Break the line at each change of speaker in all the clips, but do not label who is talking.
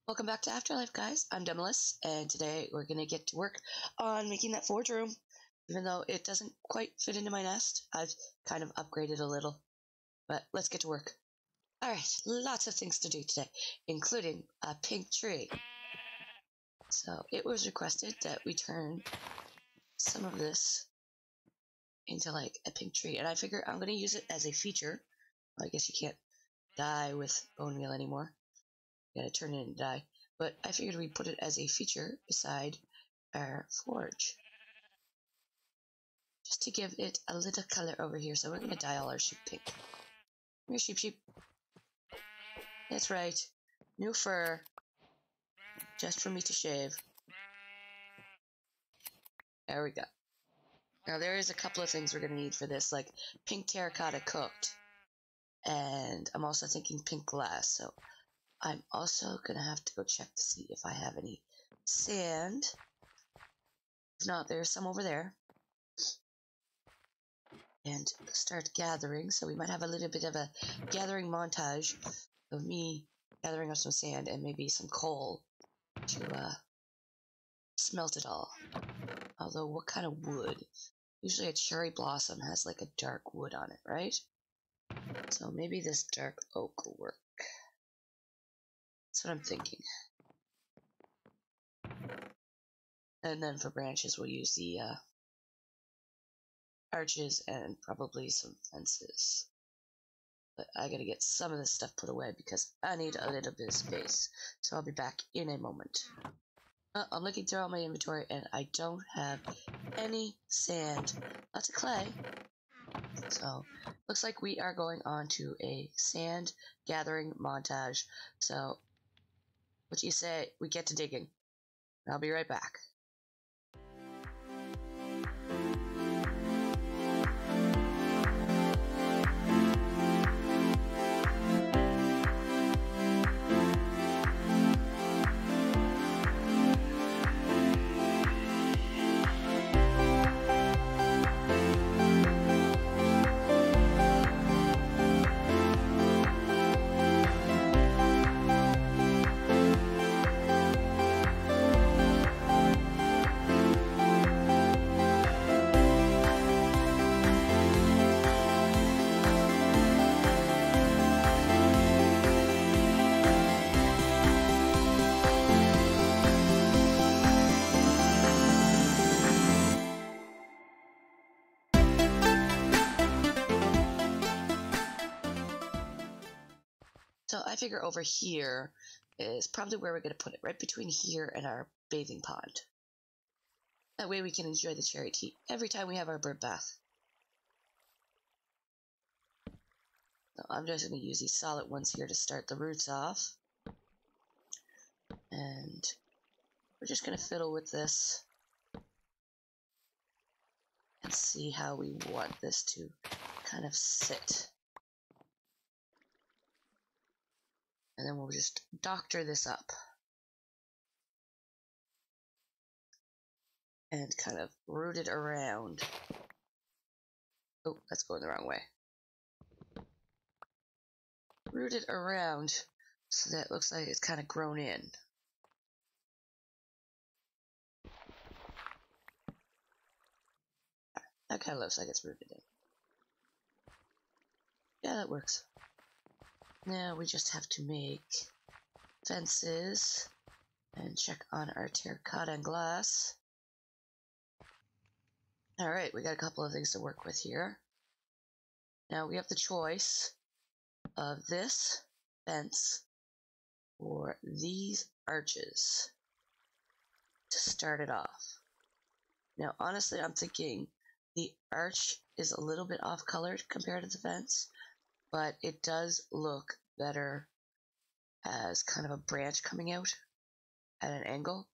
Welcome back to Afterlife, guys. I'm Demolis, and today we're going to get to work on making that forge room. Even though it doesn't quite fit into my nest, I've kind of upgraded a little. But let's get to work. Alright, lots of things to do today, including a pink tree. So it was requested that we turn some of this into like a pink tree, and I figure I'm going to use it as a feature. I guess you can't dye with bone meal anymore. You gotta turn it into dye. But I figured we'd put it as a feature beside our forge, just to give it a little color over here. So we're gonna dye all our sheep pink. Come here, sheep. That's right. New fur, just for me to shave. There we go. Now there is a couple of things we're gonna need for this, like pink terracotta cooked, and I'm also thinking pink glass. So I'm also gonna have to go check to see if I have any sand. If not, there's some over there. And start gathering, so we might have a little bit of a gathering montage of me gathering up some sand and maybe some coal to smelt it all. Although, what kind of wood? Usually a cherry blossom has like a dark wood on it, right? So maybe this dark oak will work. That's what I'm thinking. And then for branches, we'll use the arches and probably some fences. But I gotta get some of this stuff put away because I need a little bit of space. So I'll be back in a moment. I'm looking through all my inventory and I don't have any sand. Lots of clay. So looks like we are going on to a sand gathering montage. So what do you say we get to digging? I'll be right back. So I figure over here is probably where we're going to put it, right between here and our bathing pond. That way we can enjoy the cherry tea every time we have our bird bath. So I'm just going to use these solid ones here to start the roots off. And we're just going to fiddle with this and see how we want this to kind of sit. And then we'll just doctor this up. And kind of root it around. Oh, that's going the wrong way. Root it around so that it looks like it's kind of grown in. That kind of looks like it's rooted in. Yeah, that works. Now we just have to make fences and check on our terracotta and glass. Alright, we got a couple of things to work with here. Now we have the choice of this fence or these arches to start it off. Now honestly, I'm thinking the arch is a little bit off colored compared to the fence, but it does look better as kind of a branch coming out at an angle.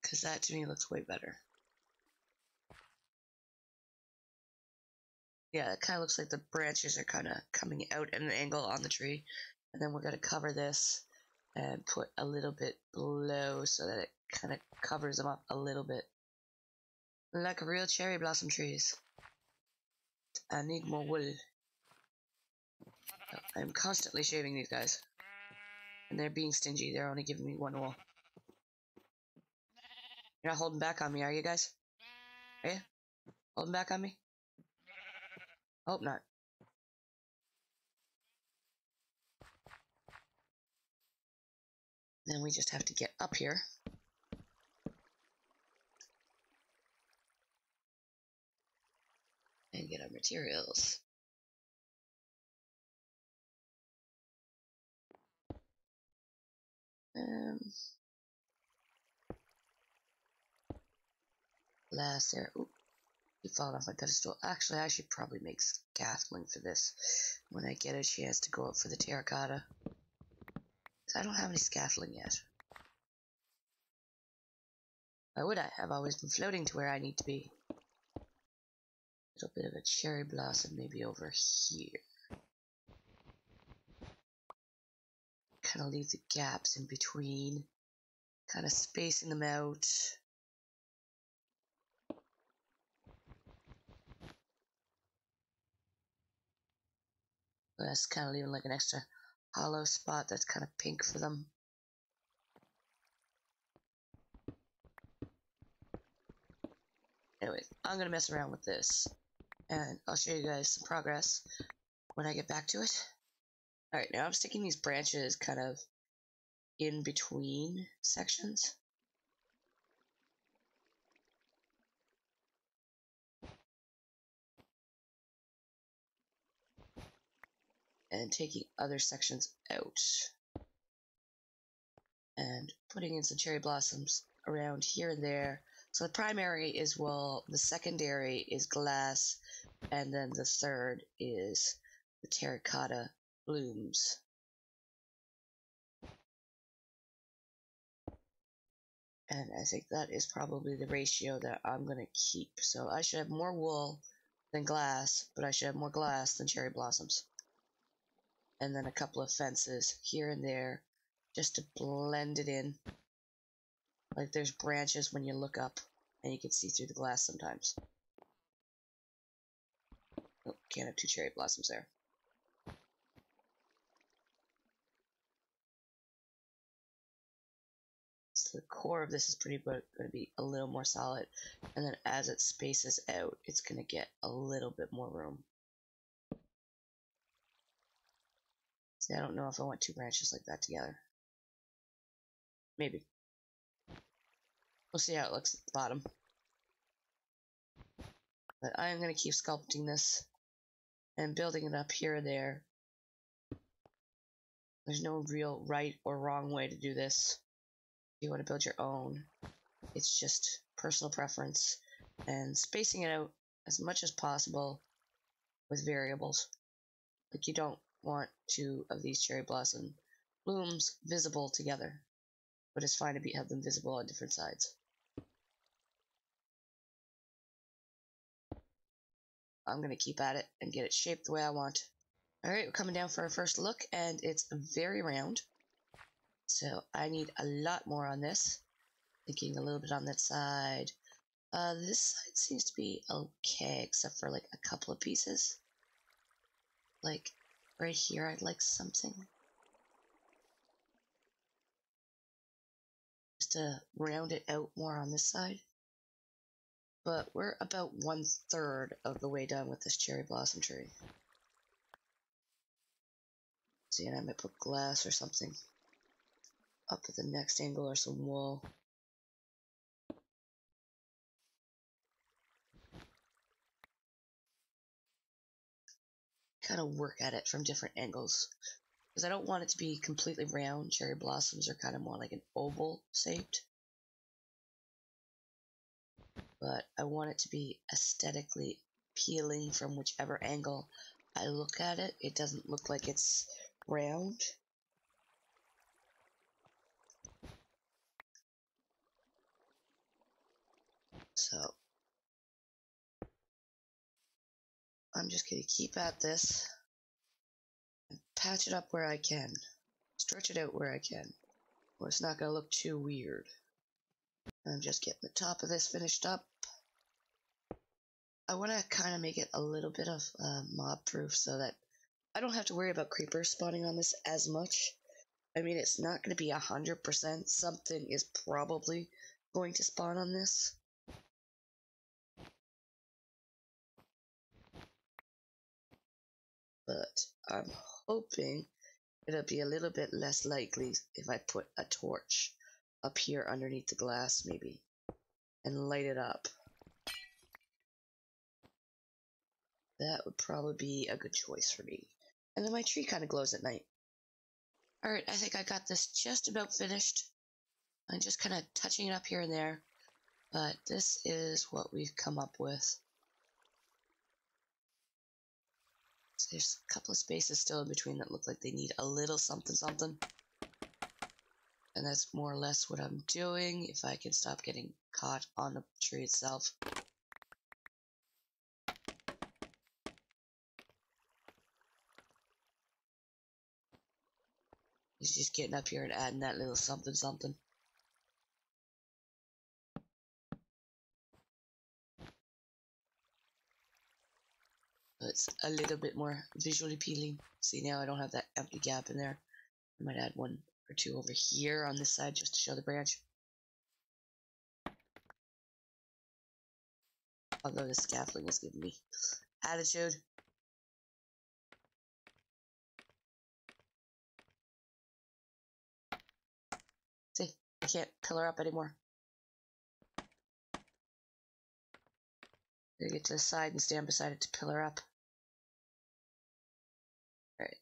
Because that to me looks way better. Yeah, it kind of looks like the branches are kind of coming out at an angle on the tree. And then we're going to cover this and put a little bit below so that it kind of covers them up a little bit. Like real cherry blossom trees. I need more wool. I'm constantly shaving these guys. And they're being stingy. They're only giving me one wool. You're not holding back on me, are you guys? Are you? Holding back on me? Hope not. Then we just have to get up here. And get our materials. Glass there. Ooh, keep falling off my pedestal. Actually, I should probably make scaffolding for this when I get a chance to go up for the terracotta. I don't have any scaffolding yet. Why would I? I've always been floating to where I need to be. A little bit of a cherry blossom maybe over here. Kind of leave the gaps in between. Kind of spacing them out. That's kind of leaving like an extra hollow spot that's kind of pink for them. Anyways, I'm going to mess around with this. And I'll show you guys some progress when I get back to it. Alright, now I'm sticking these branches kind of in between sections. And taking other sections out. And putting in some cherry blossoms around here and there. So the primary is wool, the secondary is glass, and then the third is the terracotta blooms. And I think that is probably the ratio that I'm going to keep. So I should have more wool than glass, but I should have more glass than cherry blossoms. And then a couple of fences here and there just to blend it in. Like there's branches when you look up and you can see through the glass sometimes. Oh, can't have two cherry blossoms there. So the core of this is pretty going to be a little more solid. And then as it spaces out, it's going to get a little bit more room. See, I don't know if I want two branches like that together. Maybe. We'll see how it looks at the bottom. But I am going to keep sculpting this and building it up here and there. There's no real right or wrong way to do this. If you want to build your own, it's just personal preference and spacing it out as much as possible with variables. Like you don't want two of these cherry blossom blooms visible together, but it's fine to have them visible on different sides. I'm going to keep at it and get it shaped the way I want. Alright, we're coming down for our first look, and it's very round. So I need a lot more on this. Thinking a little bit on that side. This side seems to be okay, except for like a couple of pieces. Like right here, I'd like something. Just to round it out more on this side. But we're about 1/3 of the way done with this cherry blossom tree. See, and I might put glass or something up at the next angle or some wool. Kind of work at it from different angles. Because I don't want it to be completely round. Cherry blossoms are kind of more like an oval shaped. But I want it to be aesthetically appealing from whichever angle I look at it. It doesn't look like it's round. So I'm just going to keep at this and patch it up where I can. Stretch it out where I can. Or it's not going to look too weird. I'm just getting the top of this finished up. I want to kind of make it a little bit of mob proof so that I don't have to worry about creepers spawning on this as much. I mean, it's not going to be 100%. Something is probably going to spawn on this. But I'm hoping it'll be a little bit less likely if I put a torch up here underneath the glass, maybe, and light it up. That would probably be a good choice for me. And then my tree kind of glows at night. Alright, I think I got this just about finished. I'm just kind of touching it up here and there. But this is what we've come up with. So there's a couple of spaces still in between that look like they need a little something something. And that's more or less what I'm doing, if I can stop getting caught on the tree itself. He's just getting up here and adding that little something something. So it's a little bit more visually appealing. See, now I don't have that empty gap in there. I might add one or two over here on this side just to show the branch. Although the scaffolding is giving me attitude. See, I can't pillar up anymore. Gotta get to the side and stand beside it to pillar up. Alright.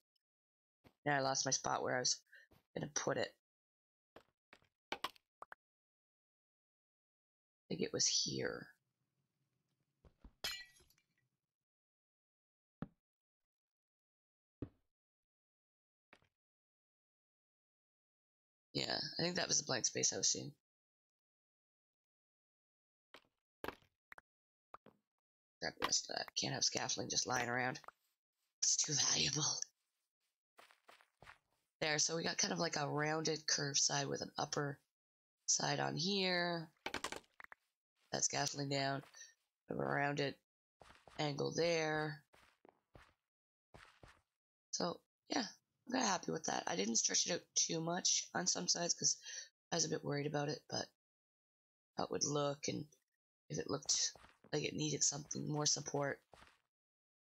Now I lost my spot where I was gonna put it. I think it was here. Yeah, I think that was the blank space I was seeing. Grab the rest of that. Can't have scaffolding just lying around. It's too valuable. There, so we got kind of like a rounded curved side with an upper side on here. That scaffolding down. A rounded angle there. So, yeah, I'm kind of happy with that. I didn't stretch it out too much on some sides because I was a bit worried about it, but how it would look and if it looked like it needed something more support.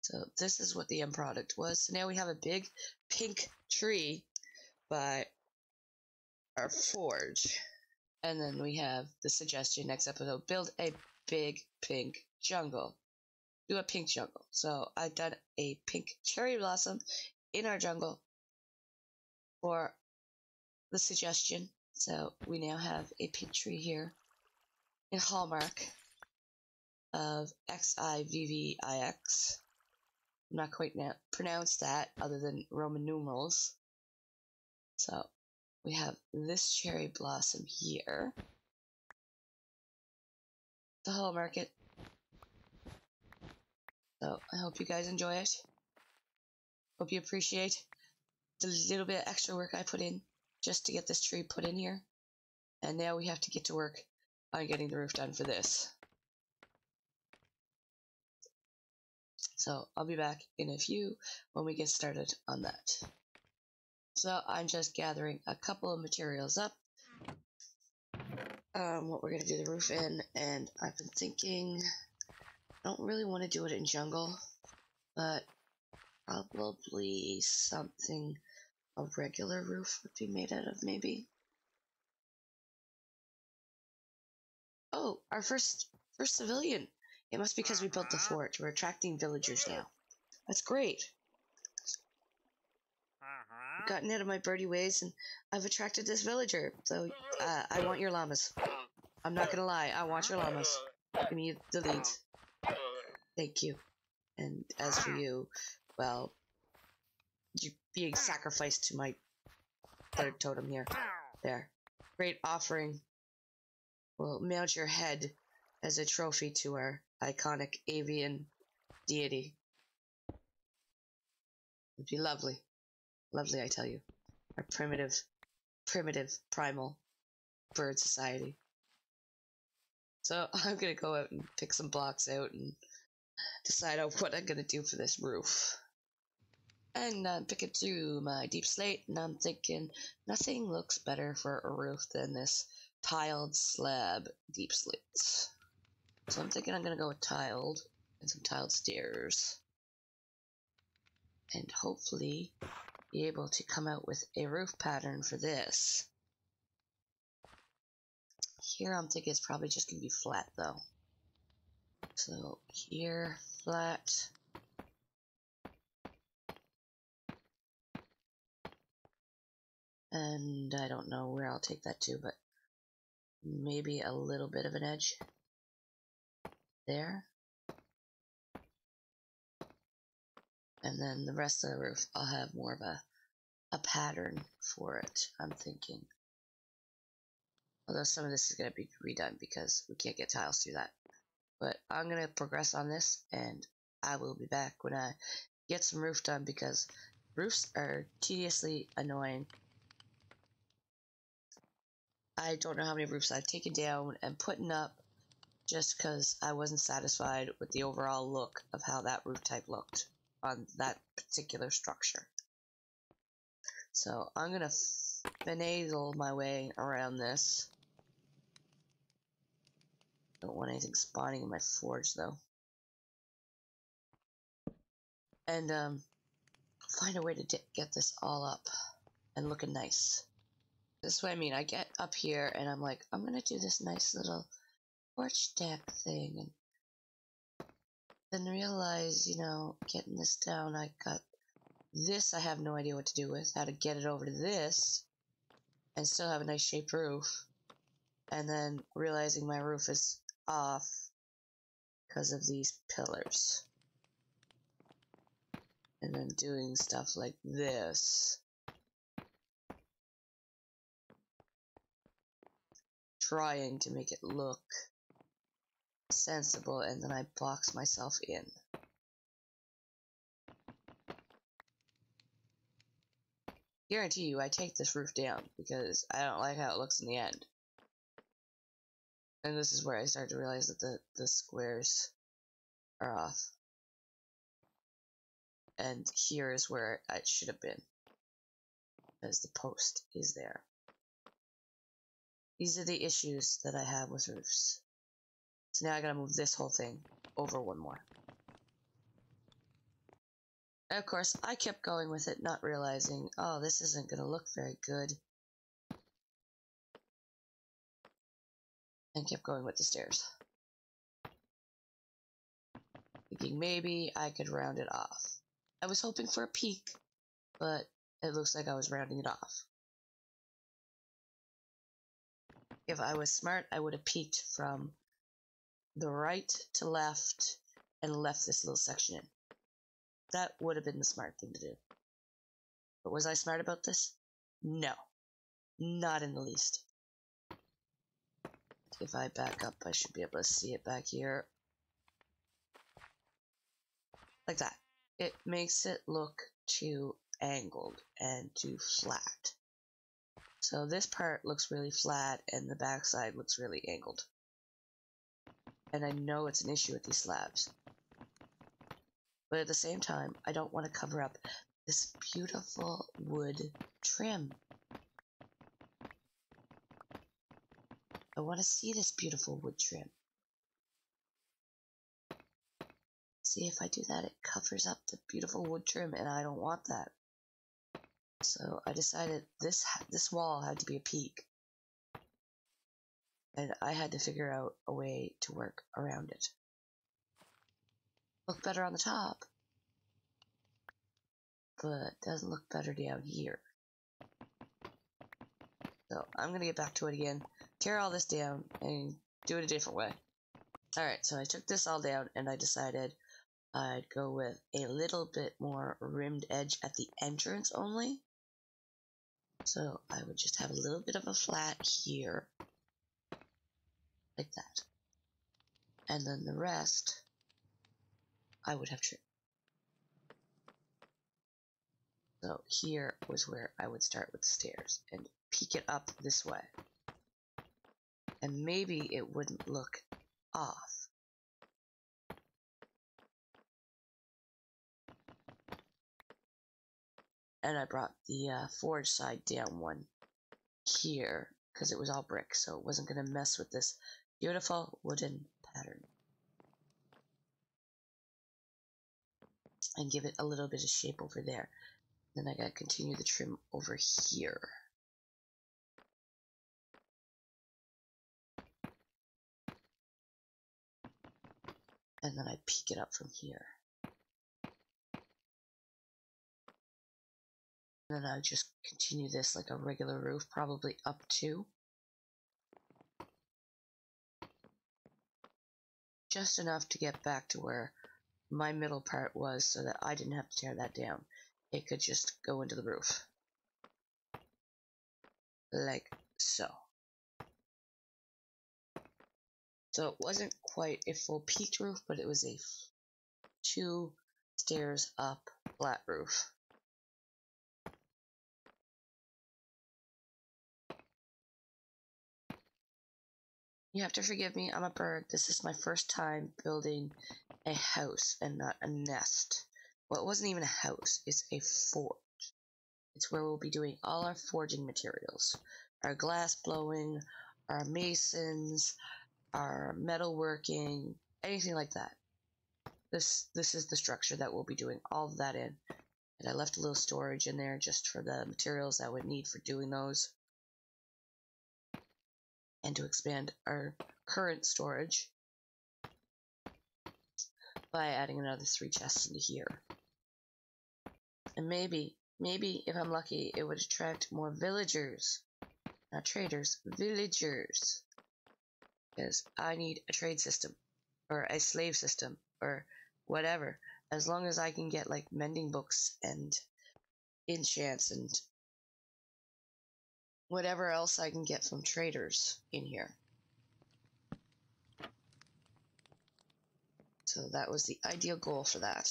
So this is what the end product was. So now we have a big pink tree by our forge. And then we have the suggestion next episode, build a big pink jungle. Do a pink jungle. So I've done a pink cherry blossom in our jungle for the suggestion. So we now have a pink tree here in hallmark of XIVVIX. I'm not quite pronounce that other than Roman numerals. So we have this cherry blossom here. The hallmark it. So I hope you guys enjoy it. Hope you appreciate the little bit of extra work I put in just to get this tree put in here. And now we have to get to work on getting the roof done for this. So I'll be back in a few when we get started on that. So I'm just gathering a couple of materials up. What we're going to do the roof in, and I've been thinking I don't really want to do it in jungle, but probably something a regular roof would be made out of, maybe. Oh, our first civilian. It must be because we built the fort. We're attracting villagers now. That's great. I've gotten out of my birdie ways, and I've attracted this villager. So, I want your llamas. I'm not gonna lie, I want your llamas. Give me the leads. Thank you. And as for you, well, you're being sacrificed to my third totem here. There. Great offering. We'll mount your head as a trophy to our iconic Avian deity. It'd be lovely. Lovely, I tell you. Our primitive, primal bird society. So I'm gonna go out and pick some blocks out and decide on what I'm gonna do for this roof. And I'm picking through my deep slate, and I'm thinking nothing looks better for a roof than this tiled slab deep slates. So I'm thinking I'm gonna go with tiled and some tiled stairs, and hopefully be able to come out with a roof pattern for this. Here I'm thinking it's probably just gonna be flat though. So here, flat. And I don't know where I'll take that to, but maybe a little bit of an edge there. And then the rest of the roof, I'll have more of a pattern for it, I'm thinking. Although some of this is going to be redone because we can't get tiles through that. But I'm going to progress on this, and I will be back when I get some roof done, because roofs are tediously annoying. I don't know how many roofs I've taken down and putting up just because I wasn't satisfied with the overall look of how that roof type looked on that particular structure. So I'm going to finagle my way around this. Don't want anything spawning in my forge though. And find a way to get this all up and looking nice. This is what I mean. I get up here and I'm like, I'm going to do this nice little porch deck thing, and then realize, you know, getting this down, I got this I have no idea what to do with, how to get it over to this and still have a nice shaped roof, and then realizing my roof is off because of these pillars, and then doing stuff like this, trying to make it look sensible, and then I box myself in. Guarantee you I take this roof down because I don't like how it looks in the end. And this is where I start to realize that the squares are off. And here is where it should have been, because the post is there. These are the issues that I have with roofs. So now I gotta move this whole thing over one more. And of course, I kept going with it, not realizing, oh, this isn't gonna look very good. And kept going with the stairs. Thinking maybe I could round it off. I was hoping for a peak, but it looks like I was rounding it off. If I was smart, I would have peeked from the right to left and left this little section in. That would have been the smart thing to do. But was I smart about this? No. Not in the least. If I back up, I should be able to see it back here. Like that. It makes it look too angled and too flat. So this part looks really flat and the backside looks really angled. And I know it's an issue with these slabs. But at the same time, I don't want to cover up this beautiful wood trim. I want to see this beautiful wood trim. See, if I do that, it covers up the beautiful wood trim, and I don't want that. So I decided this wall had to be a peak. And I had to figure out a way to work around it. Look better on the top, but doesn't look better down here. So I'm going to get back to it again, tear all this down, and do it a different way. Alright, so I took this all down, and I decided I'd go with a little bit more rimmed edge at the entrance only. So I would just have a little bit of a flat here, like that. And then the rest, I would have trim. So here was where I would start with the stairs and peek it up this way. And maybe it wouldn't look off. And I brought the forge side down one here because it was all brick, so it wasn't going to mess with this beautiful wooden pattern. And give it a little bit of shape over there. Then I gotta continue the trim over here. And then I peek it up from here. And then I just continue this like a regular roof, probably up to. Just enough to get back to where my middle part was so that I didn't have to tear that down. It could just go into the roof. Like so. So it wasn't quite a full peaked roof, but it was a 2 stairs up flat roof. You have to forgive me, I'm a bird. This is my first time building a house and not a nest. Well, it wasn't even a house, it's a forge. It's where we'll be doing all our forging materials. Our glass blowing, our masons, our metalworking, anything like that. This is the structure that we'll be doing all of that in. And I left a little storage in there just for the materials I would need for doing those. And to expand our current storage by adding another 3 chests into here. And maybe if I'm lucky, it would attract more villagers. Not traders, villagers. Because I need a trade system, or a slave system, or whatever. As long as I can get like mending books and enchants and whatever else I can get from traders in here. So that was the ideal goal for that.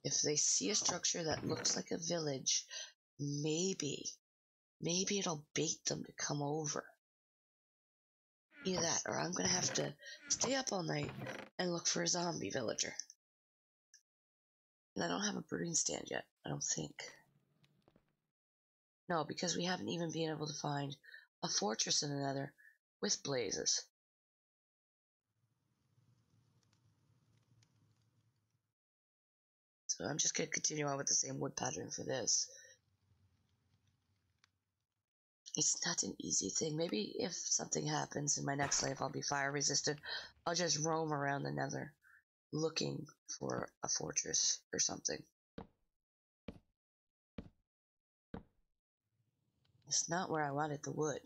If they see a structure that looks like a village, maybe it'll bait them to come over. Either that, or I'm gonna have to stay up all night and look for a zombie villager. And I don't have a brewing stand yet, I don't think. No, because we haven't even been able to find a fortress in the Nether with blazes. So I'm just gonna continue on with the same wood pattern for this. It's not an easy thing. Maybe if something happens in my next life, I'll be fire resistant. I'll just roam around the Nether looking for a fortress or something. It's not where I wanted the wood.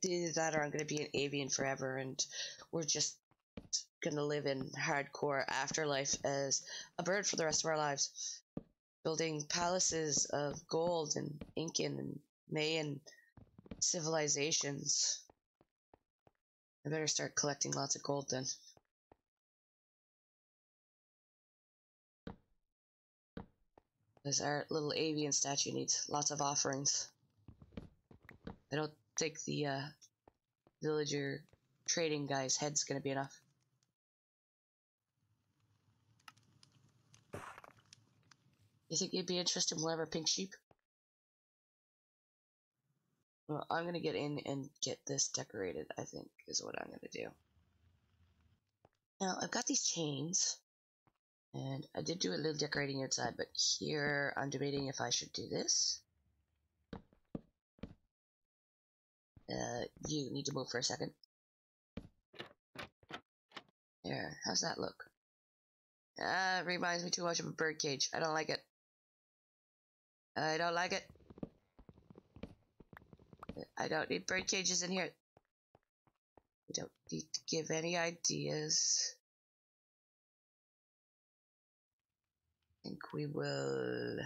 Either that or I'm going to be an avian forever and we're just going to live in hardcore afterlife as a bird for the rest of our lives. Building palaces of gold and Incan and Mayan civilizations. I better start collecting lots of gold then. Because our little avian statue needs lots of offerings. I don't think the villager trading guy's head's gonna be enough. You think you'd be interested in one of our pink sheep? Well, I'm gonna get in and get this decorated, I think, is what I'm gonna do. Now, I've got these chains, and I did do a little decorating outside, but here I'm debating if I should do this. You need to move for a second. There, how's that look? It reminds me too much of a bird cage. I don't like it. I don't like it. I don't need bird cages in here. We don't need to give any ideas. I think we will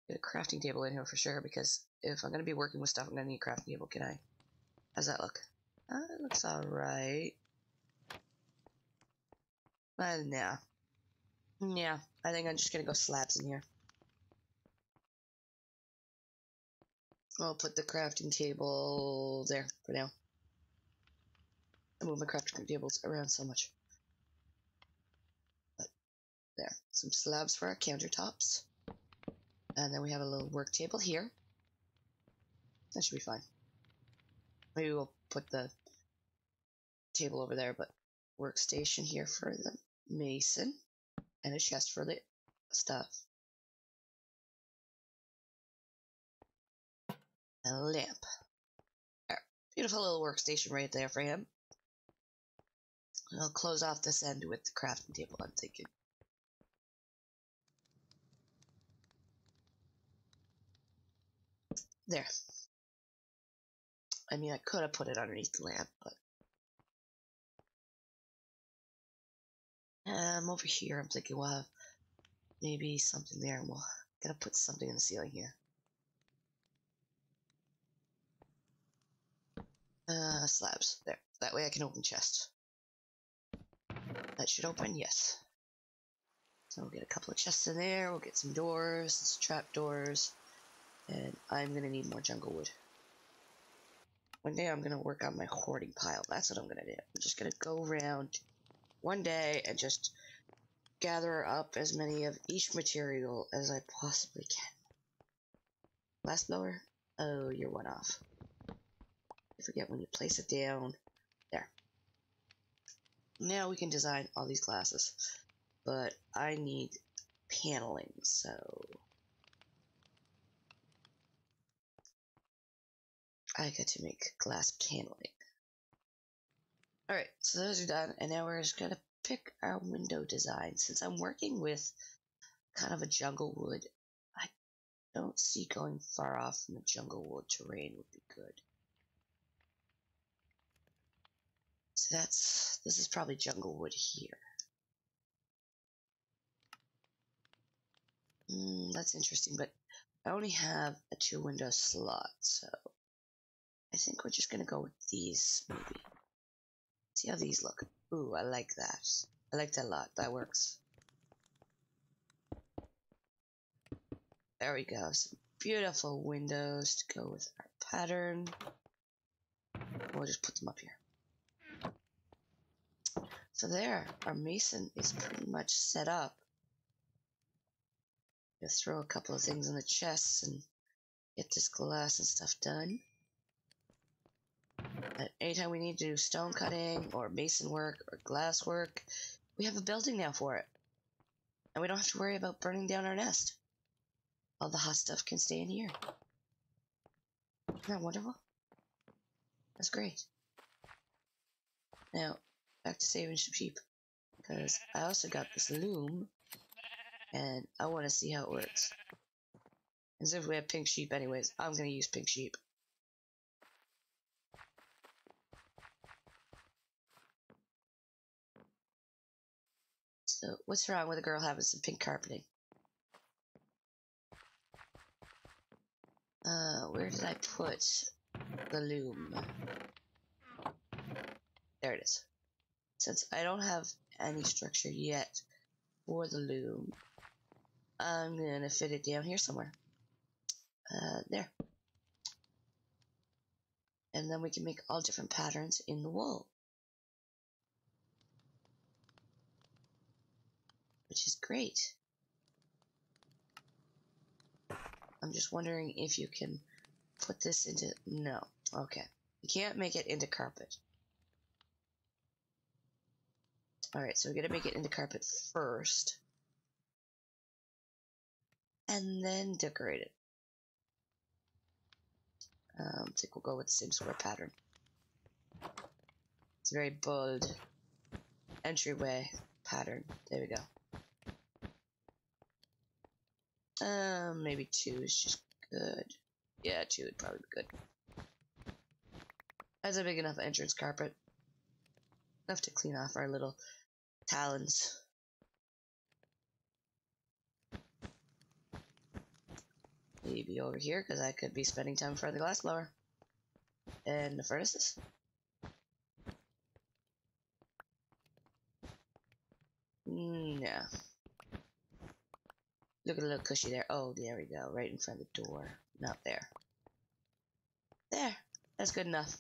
get a crafting table in here for sure, because if I'm going to be working with stuff, I'm going to need a crafting table. Can I? How's that look? It looks alright. Yeah. Yeah, I think I'm just going to go slabs in here. I'll put the crafting table there for now. I move my crafting tables around so much. But there, some slabs for our countertops. And then we have a little work table here. That should be fine. Maybe we'll put the table over there, but workstation here for the mason. And a chest for the stuff. And a lamp. There. Beautiful little workstation right there for him. I'll close off this end with the crafting table, I'm thinking. There. I mean, I could have put it underneath the lamp, but... over here, I'm thinking we'll have maybe something there, and we'll gotta put something in the ceiling here. Slabs. There. That way I can open chests. That should open, yes. So we'll get a couple of chests in there, we'll get some doors, some trap doors, and I'm gonna need more jungle wood. One day I'm gonna work on my hoarding pile. That's what I'm gonna do. I'm just gonna go around one day and just gather up as many of each material as I possibly can. Glass blower? Oh, you're one off. I forget when you place it down. There. Now we can design all these glasses. But I need paneling, so... I get to make glass paneling. Alright, so those are done, and now we're just gonna pick our window design. Since I'm working with kind of a jungle wood, I don't see going far off from the jungle wood terrain would be good. So this is probably jungle wood here. That's interesting, but I only have a 2-window slot, so I think we're just gonna go with these, maybe. See how these look. Ooh, I like that. I like that a lot. That works. There we go. Some beautiful windows to go with our pattern. We'll just put them up here. So there, our mason is pretty much set up. Just throw a couple of things in the chests and get this glass and stuff done. But anytime we need to do stone cutting or mason work or glass work, we have a building now for it. And we don't have to worry about burning down our nest. All the hot stuff can stay in here. Isn't that wonderful? That's great. Now, back to saving some sheep. Because I also got this loom. And I want to see how it works. As if we have pink sheep anyways, I'm going to use pink sheep. So, what's wrong with a girl having some pink carpeting? Where did I put the loom? There it is. Since I don't have any structure yet for the loom, I'm gonna fit it down here somewhere. There. And then we can make all different patterns in the wool. Which is great. I'm just wondering if you can put this into... No. Okay. You can't make it into carpet. Alright, so we're gonna make it into carpet first. And then decorate it. I think we'll go with the same sort of pattern. It's a very bold entryway pattern. There we go. Maybe 2 is just good. Yeah, 2 would probably be good. That's a big enough entrance carpet. Enough to clean off our little talons. Maybe over here, because I could be spending time for the glass blower. And the furnaces. No. Look at the little cushy there. Oh, there we go. Right in front of the door. Not there. There. That's good enough.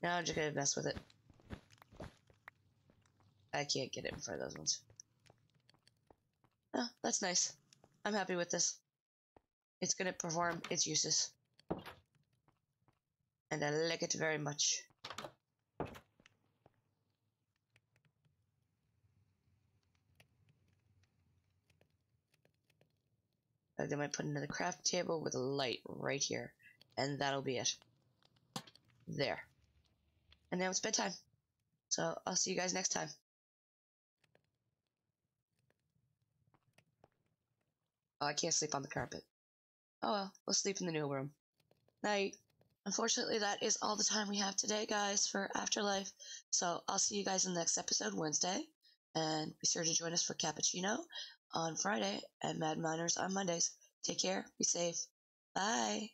Now I'm just gonna mess with it. I can't get it in front of those ones. Oh, that's nice. I'm happy with this. It's gonna perform its uses. And I like it very much. I might put another craft table with a light right here. And that'll be it. There. And now it's bedtime. So I'll see you guys next time. Oh, I can't sleep on the carpet. Oh well, we'll sleep in the new room. Night. Unfortunately, that is all the time we have today, guys, for Afterlife. So I'll see you guys in the next episode Wednesday. And be sure to join us for Cappuccino on Friday and Mad Miners on Mondays. Take care. Be safe. Bye.